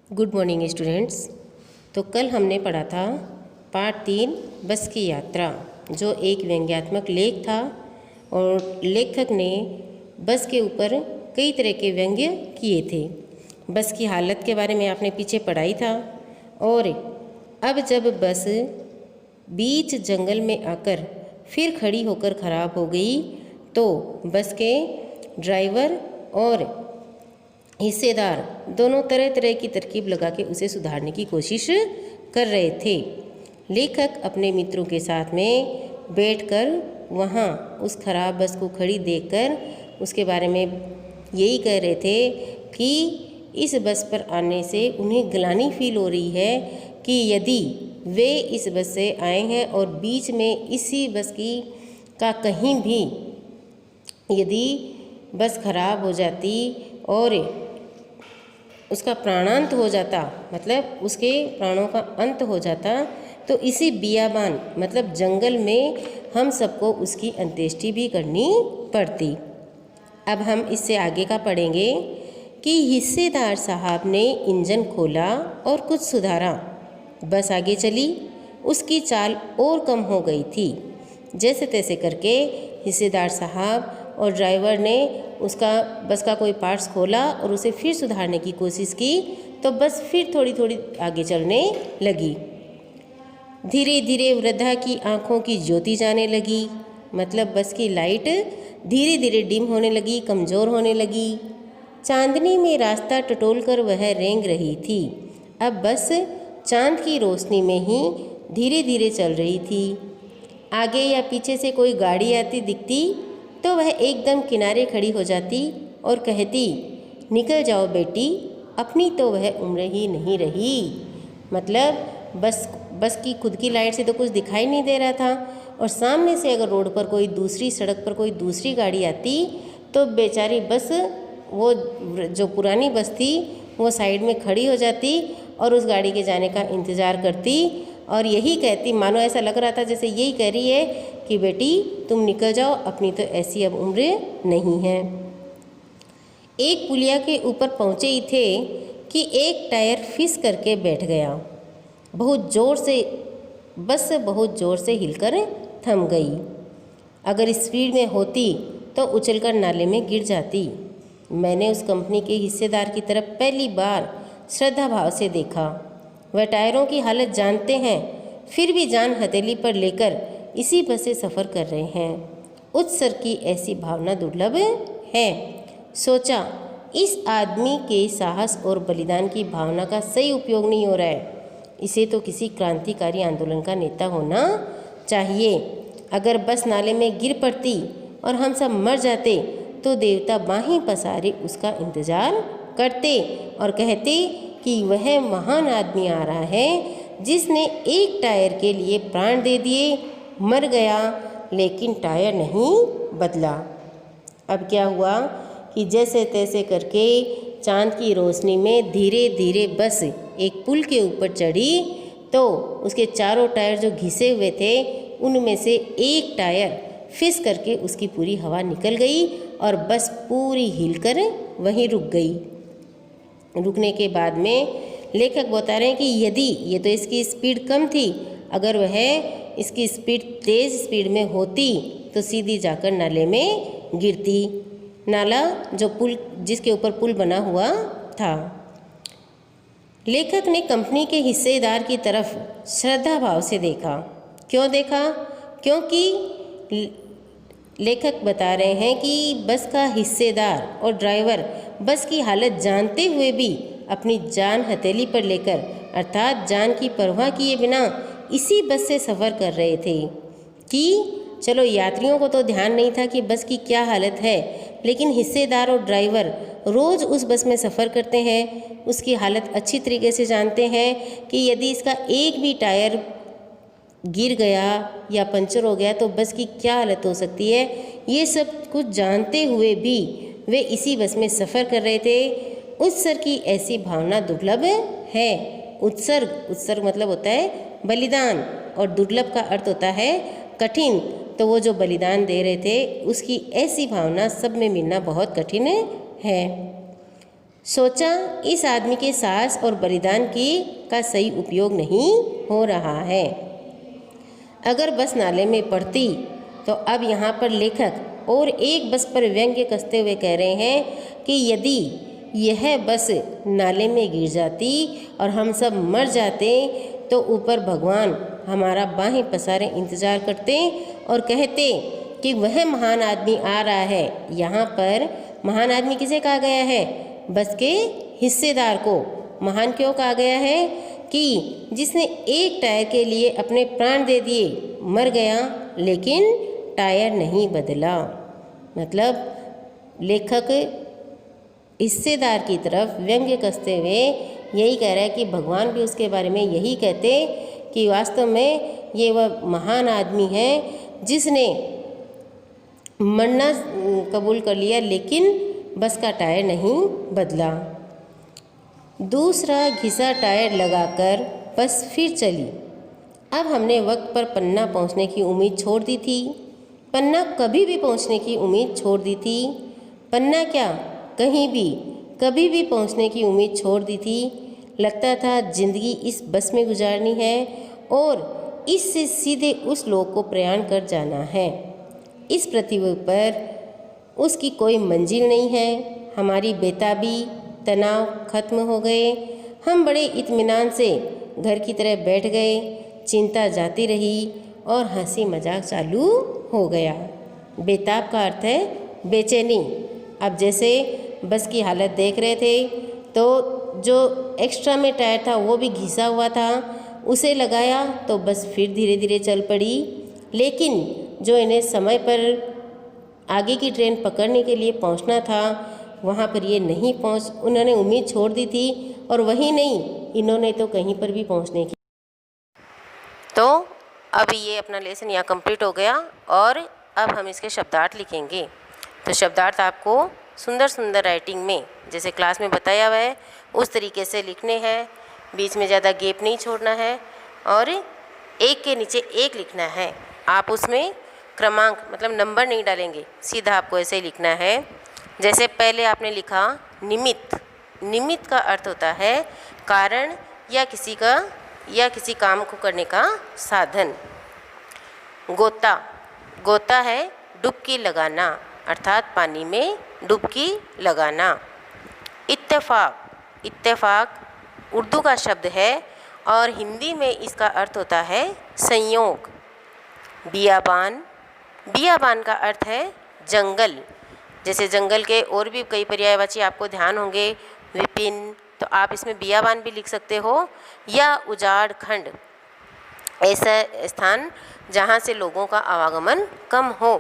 Good morning students. तो कल हमने पढ़ा था पाठ 3 बस की यात्रा, जो एक व्यंग्यात्मक लेख था और लेखक ने बस के ऊपर कई तरह के व्यंग्य किए थे। बस की हालत के बारे में आपने पीछे पढ़ाई था। और अब जब बस बीच जंगल में आकर फिर खड़ी होकर ख़राब हो गई तो बस के ड्राइवर और हिस्सेदार दोनों तरह तरह की तरकीब लगा के उसे सुधारने की कोशिश कर रहे थे। लेखक अपने मित्रों के साथ में बैठकर वहाँ उस खराब बस को खड़ी देखकर उसके बारे में यही कह रहे थे कि इस बस पर आने से उन्हें ग्लानि फील हो रही है कि यदि वे इस बस से आए हैं और बीच में इसी बस की का कहीं भी यदि बस खराब हो जाती और उसका प्राणांत हो जाता, मतलब उसके प्राणों का अंत हो जाता, तो इसी बियाबान मतलब जंगल में हम सबको उसकी अंत्येष्टि भी करनी पड़ती। अब हम इससे आगे का पढ़ेंगे कि हिस्सेदार साहब ने इंजन खोला और कुछ सुधारा। बस आगे चली, उसकी चाल और कम हो गई थी। जैसे तैसे करके हिस्सेदार साहब और ड्राइवर ने उसका बस का कोई पार्ट्स खोला और उसे फिर सुधारने की कोशिश की, तो बस फिर थोड़ी थोड़ी आगे चलने लगी। धीरे धीरे वृद्धा की आँखों की ज्योति जाने लगी, मतलब बस की लाइट धीरे धीरे डिम होने लगी, कमज़ोर होने लगी। चांदनी में रास्ता टटोलकर वह रेंग रही थी। अब बस चांद की रोशनी में ही धीरे धीरे चल रही थी। आगे या पीछे से कोई गाड़ी आती दिखती तो वह एकदम किनारे खड़ी हो जाती और कहती, निकल जाओ बेटी, अपनी तो वह उम्र ही नहीं रही। मतलब बस की खुद की लाइट से तो कुछ दिखाई नहीं दे रहा था, और सामने से अगर रोड पर कोई दूसरी सड़क पर कोई दूसरी गाड़ी आती तो बेचारी बस वो जो पुरानी बस थी वो साइड में खड़ी हो जाती और उस गाड़ी के जाने का इंतज़ार करती और यही कहती, मानो ऐसा लग रहा था जैसे यही कह रही है कि बेटी तुम निकल जाओ, अपनी तो ऐसी अब उम्र नहीं है। एक पुलिया के ऊपर पहुँचे ही थे कि एक टायर फिस करके बैठ गया। बस बहुत ज़ोर से हिलकर थम गई। अगर स्पीड में होती तो उछलकर नाले में गिर जाती। मैंने उस कंपनी के हिस्सेदार की तरफ पहली बार श्रद्धा भाव से देखा। वह टायरों की हालत जानते हैं, फिर भी जान हथेली पर लेकर इसी बस से सफ़र कर रहे हैं। उच्च स्तर की ऐसी भावना दुर्लभ है। सोचा, इस आदमी के साहस और बलिदान की भावना का सही उपयोग नहीं हो रहा है। इसे तो किसी क्रांतिकारी आंदोलन का नेता होना चाहिए। अगर बस नाले में गिर पड़ती और हम सब मर जाते तो देवता बाहें पसारे उसका इंतज़ार करते और कहते कि वह महान आदमी आ रहा है जिसने एक टायर के लिए प्राण दे दिए, मर गया लेकिन टायर नहीं बदला। अब क्या हुआ कि जैसे तैसे करके चांद की रोशनी में धीरे धीरे बस एक पुल के ऊपर चढ़ी तो उसके चारों टायर जो घिसे हुए थे उनमें से एक टायर फिस करके उसकी पूरी हवा निकल गई और बस पूरी हिलकर वहीं रुक गई। रुकने के बाद में लेखक बता रहे हैं कि यदि ये तो इसकी स्पीड कम थी, अगर वह इसकी स्पीड तेज़ स्पीड में होती तो सीधी जाकर नाले में गिरती। नाला जो पुल जिसके ऊपर पुल बना हुआ था। लेखक ने कंपनी के हिस्सेदार की तरफ श्रद्धा भाव से देखा। क्यों देखा? क्योंकि लेखक बता रहे हैं कि बस का हिस्सेदार और ड्राइवर बस की हालत जानते हुए भी अपनी जान हथेली पर लेकर, अर्थात जान की परवाह किए बिना इसी बस से सफ़र कर रहे थे। कि चलो यात्रियों को तो ध्यान नहीं था कि बस की क्या हालत है, लेकिन हिस्सेदार और ड्राइवर रोज़ उस बस में सफ़र करते हैं, उसकी हालत अच्छी तरीके से जानते हैं कि यदि इसका एक भी टायर गिर गया या पंचर हो गया तो बस की क्या हालत हो सकती है। ये सब कुछ जानते हुए भी वे इसी बस में सफ़र कर रहे थे। उत्सर्ग की ऐसी भावना दुर्लभ है। उत्सर्ग मतलब होता है बलिदान, और दुर्लभ का अर्थ होता है कठिन। तो वो जो बलिदान दे रहे थे उसकी ऐसी भावना सब में मिलना बहुत कठिन है। सोचा इस आदमी के साहस और बलिदान की का सही उपयोग नहीं हो रहा है। अगर बस नाले में पड़ती तो अब यहाँ पर लेखक और एक बस पर व्यंग्य कसते हुए कह रहे हैं कि यदि यह बस नाले में गिर जाती और हम सब मर जाते तो ऊपर भगवान हमारा बाहें पसारे इंतज़ार करते और कहते कि वह महान आदमी आ रहा है। यहाँ पर महान आदमी किसे कहा गया है? बस के हिस्सेदार को। महान क्यों कहा गया है? कि जिसने एक टायर के लिए अपने प्राण दे दिए, मर गया लेकिन टायर नहीं बदला। मतलब लेखक हिस्सेदार की तरफ व्यंग्य कसते हुए यही कह रहा है कि भगवान भी उसके बारे में यही कहते कि वास्तव में ये वह महान आदमी है जिसने मरना कबूल कर लिया लेकिन बस का टायर नहीं बदला। दूसरा घिसा टायर लगाकर बस फिर चली। अब हमने वक्त पर पन्ना पहुंचने की उम्मीद छोड़ दी थी। पन्ना कभी भी पहुंचने की उम्मीद छोड़ दी थी। पन्ना क्या, कहीं भी कभी भी पहुंचने की उम्मीद छोड़ दी थी। लगता था जिंदगी इस बस में गुजारनी है और इससे सीधे उस लोक को प्रयाण कर जाना है। इस पृथ्वी पर उसकी कोई मंजिल नहीं है। हमारी बेताबी तनाव खत्म हो गए। हम बड़े इत्मीनान से घर की तरह बैठ गए। चिंता जाती रही और हंसी मजाक चालू हो गया। बेताब का अर्थ है बेचैनी। अब जैसे बस की हालत देख रहे थे तो जो एक्स्ट्रा में टायर था वो भी घिसा हुआ था, उसे लगाया तो बस फिर धीरे धीरे चल पड़ी। लेकिन जो इन्हें समय पर आगे की ट्रेन पकड़ने के लिए पहुंचना था वहाँ पर ये नहीं पहुँच, उन्होंने उम्मीद छोड़ दी थी। और वही नहीं, इन्होंने तो कहीं पर भी पहुँचने की। तो अब ये अपना लेसन यहाँ कंप्लीट हो गया और अब हम इसके शब्दार्थ लिखेंगे। तो शब्दार्थ आपको सुंदर सुंदर राइटिंग में जैसे क्लास में बताया हुआ है उस तरीके से लिखने हैं। बीच में ज़्यादा गैप नहीं छोड़ना है और एक के नीचे एक लिखना है। आप उसमें क्रमांक मतलब नंबर नहीं डालेंगे, सीधा आपको ऐसे ही लिखना है। जैसे पहले आपने लिखा निमित्त। निमित्त का अर्थ होता है कारण या किसी काम को करने का साधन। गोता, गोता है डुबकी लगाना अर्थात पानी में डुबकी लगाना। इत्तेफाक, इत्तेफाक उर्दू का शब्द है और हिंदी में इसका अर्थ होता है संयोग। बियाबान, बियाबान का अर्थ है जंगल। जैसे जंगल के और भी कई पर्यायवाची आपको ध्यान होंगे, विपिन, तो आप इसमें बियाबान भी लिख सकते हो। या उजाड़ खंड, ऐसा स्थान जहाँ से लोगों का आवागमन कम हो।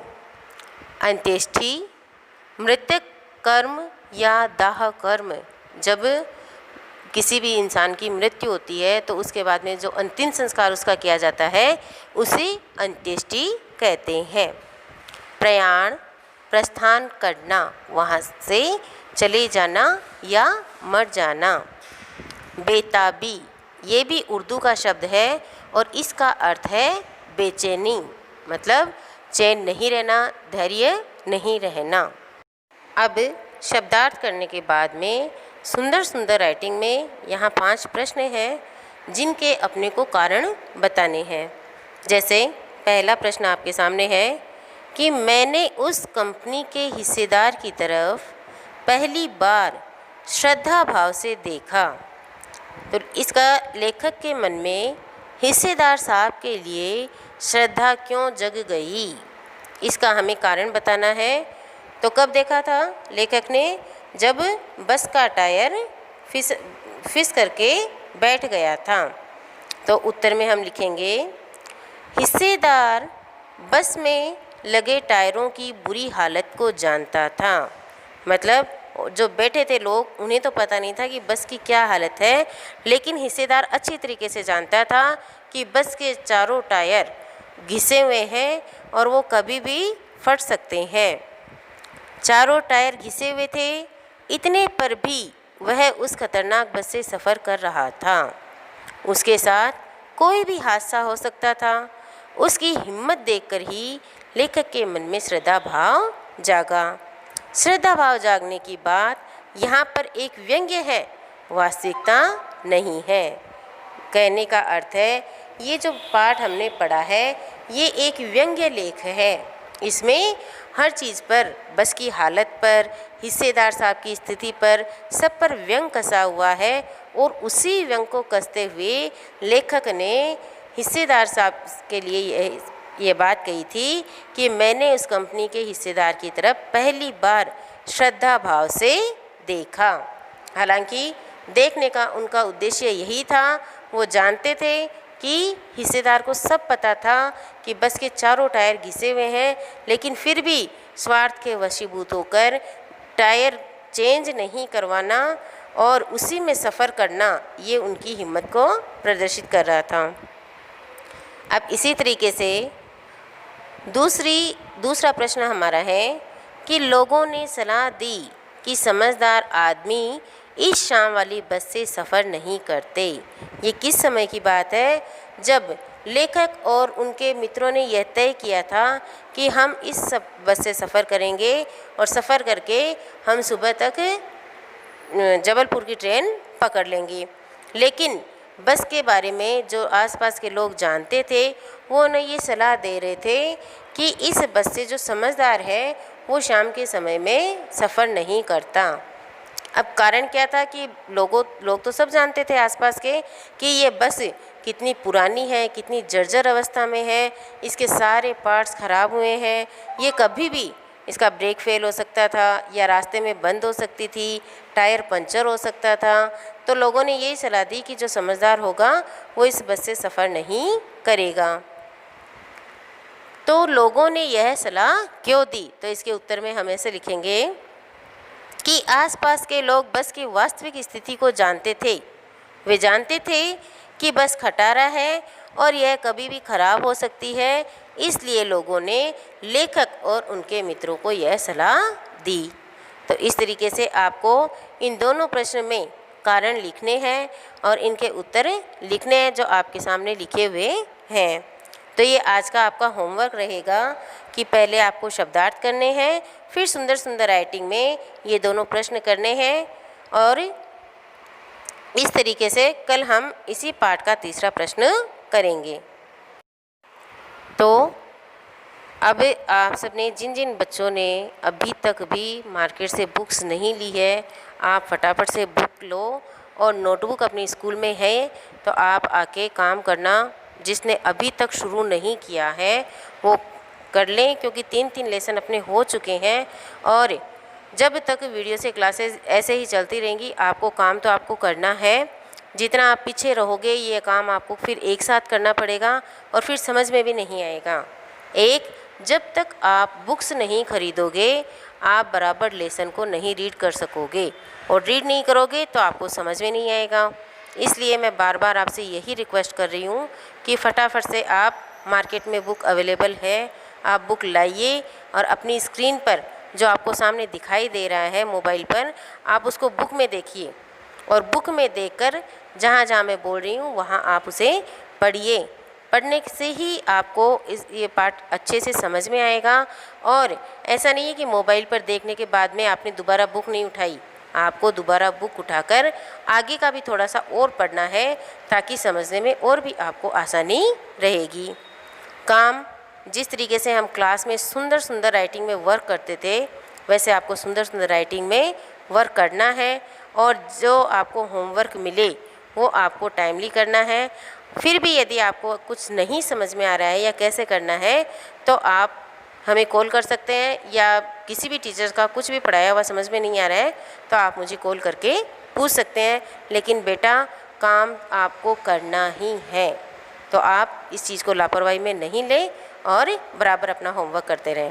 अंत्येष्टि, मृतक कर्म या दाह कर्म, जब किसी भी इंसान की मृत्यु होती है तो उसके बाद में जो अंतिम संस्कार उसका किया जाता है उसे अंत्येष्टि कहते हैं। प्रयाण, प्रस्थान करना, वहाँ से चले जाना या मर जाना। बेताबी, ये भी उर्दू का शब्द है और इसका अर्थ है बेचैनी, मतलब चैन नहीं रहना, धैर्य नहीं रहना। अब शब्दार्थ करने के बाद में सुंदर सुंदर राइटिंग में यहाँ 5 प्रश्न हैं जिनके अपने को कारण बताने हैं। जैसे पहला प्रश्न आपके सामने है कि मैंने उस कंपनी के हिस्सेदार की तरफ पहली बार श्रद्धा भाव से देखा। तो इसका लेखक के मन में हिस्सेदार साहब के लिए श्रद्धा क्यों जग गई, इसका हमें कारण बताना है। तो कब देखा था लेखक ने? जब बस का टायर फिस करके बैठ गया था। तो उत्तर में हम लिखेंगे हिस्सेदार बस में लगे टायरों की बुरी हालत को जानता था। मतलब जो बैठे थे लोग, उन्हें तो पता नहीं था कि बस की क्या हालत है, लेकिन हिस्सेदार अच्छी तरीके से जानता था कि बस के चारों टायर घिसे हुए हैं और वो कभी भी फट सकते हैं। चारों टायर घिसे हुए थे, इतने पर भी वह उस खतरनाक बस से सफ़र कर रहा था। उसके साथ कोई भी हादसा हो सकता था। उसकी हिम्मत देखकर ही लेखक के मन में श्रद्धा भाव जागा। श्रद्धा भाव जागने की बात यहाँ पर एक व्यंग्य है, वास्तविकता नहीं है। कहने का अर्थ है ये जो पाठ हमने पढ़ा है ये एक व्यंग्य लेख है। इसमें हर चीज़ पर, बस की हालत पर, हिस्सेदार साहब की स्थिति पर, सब पर व्यंग कसा हुआ है और उसी व्यंग को कसते हुए लेखक ने हिस्सेदार साहब के लिए ये बात कही थी कि मैंने उस कंपनी के हिस्सेदार की तरफ पहली बार श्रद्धा भाव से देखा। हालांकि देखने का उनका उद्देश्य यही था, वो जानते थे कि हिस्सेदार को सब पता था कि बस के चारों टायर घिसे हुए हैं, लेकिन फिर भी स्वार्थ के वशीभूत होकर टायर चेंज नहीं करवाना और उसी में सफ़र करना, ये उनकी हिम्मत को प्रदर्शित कर रहा था। अब इसी तरीके से दूसरा प्रश्न हमारा है कि लोगों ने सलाह दी कि समझदार आदमी इस शाम वाली बस से सफ़र नहीं करते। ये किस समय की बात है? जब लेखक और उनके मित्रों ने यह तय किया था कि हम इस बस से सफ़र करेंगे और सफ़र करके हम सुबह तक जबलपुर की ट्रेन पकड़ लेंगे। लेकिन बस के बारे में जो आसपास के लोग जानते थे वो उन्हें ये सलाह दे रहे थे कि इस बस से जो समझदार है वो शाम के समय में सफ़र नहीं करता। अब कारण क्या था कि लोग तो सब जानते थे आसपास के कि ये बस कितनी पुरानी है, कितनी जर्जर अवस्था में है, इसके सारे पार्ट्स ख़राब हुए हैं, ये कभी भी इसका ब्रेक फेल हो सकता था या रास्ते में बंद हो सकती थी, टायर पंचर हो सकता था। तो लोगों ने यही सलाह दी कि जो समझदार होगा वो इस बस से सफ़र नहीं करेगा। तो लोगों ने यह सलाह क्यों दी? तो इसके उत्तर में हम ऐसे लिखेंगे कि आसपास के लोग बस की वास्तविक स्थिति को जानते थे। वे जानते थे कि बस खटारा है और यह कभी भी खराब हो सकती है, इसलिए लोगों ने लेखक और उनके मित्रों को यह सलाह दी। तो इस तरीके से आपको इन दोनों प्रश्न में कारण लिखने हैं और इनके उत्तर लिखने हैं जो आपके सामने लिखे हुए हैं। तो ये आज का आपका होमवर्क रहेगा कि पहले आपको शब्दार्थ करने हैं, फिर सुंदर सुंदर राइटिंग में ये दोनों प्रश्न करने हैं और इस तरीके से कल हम इसी पाठ का तीसरा प्रश्न करेंगे। तो अब आप सबने जिन बच्चों ने अभी तक भी मार्केट से बुक्स नहीं ली है, आप फटाफट से बुक लो और नोटबुक अपनी स्कूल में है तो आप आके काम करना। जिसने अभी तक शुरू नहीं किया है वो कर लें, क्योंकि 3 लेसन अपने हो चुके हैं और जब तक वीडियो से क्लासेस ऐसे ही चलती रहेंगी आपको काम तो आपको करना है। जितना आप पीछे रहोगे ये काम आपको फिर एक साथ करना पड़ेगा और फिर समझ में भी नहीं आएगा। जब तक आप बुक्स नहीं खरीदोगे आप बराबर लेसन को नहीं रीड कर सकोगे और रीड नहीं करोगे तो आपको समझ में नहीं आएगा। इसलिए मैं बार बार आपसे यही रिक्वेस्ट कर रही हूँ कि फटाफट से आप मार्केट में बुक अवेलेबल है, आप बुक लाइए और अपनी स्क्रीन पर जो आपको सामने दिखाई दे रहा है मोबाइल पर, आप उसको बुक में देखिए और बुक में देखकर जहाँ जहाँ मैं बोल रही हूँ वहाँ आप उसे पढ़िए। पढ़ने से ही आपको ये पाठ अच्छे से समझ में आएगा। और ऐसा नहीं है कि मोबाइल पर देखने के बाद में आपने दोबारा बुक नहीं उठाई, आपको दोबारा बुक उठाकर आगे का भी थोड़ा सा और पढ़ना है ताकि समझने में और भी आपको आसानी रहेगी। काम जिस तरीके से हम क्लास में सुंदर सुंदर राइटिंग में वर्क करते थे वैसे आपको सुंदर सुंदर राइटिंग में वर्क करना है और जो आपको होमवर्क मिले वो आपको टाइमली करना है। फिर भी यदि आपको कुछ नहीं समझ में आ रहा है या कैसे करना है तो आप हमें कॉल कर सकते हैं या किसी भी टीचर का कुछ भी पढ़ाया हुआ समझ में नहीं आ रहा है तो आप मुझे कॉल करके पूछ सकते हैं। लेकिन बेटा काम आपको करना ही है, तो आप इस चीज़ को लापरवाही में नहीं लें और बराबर अपना होमवर्क करते रहें।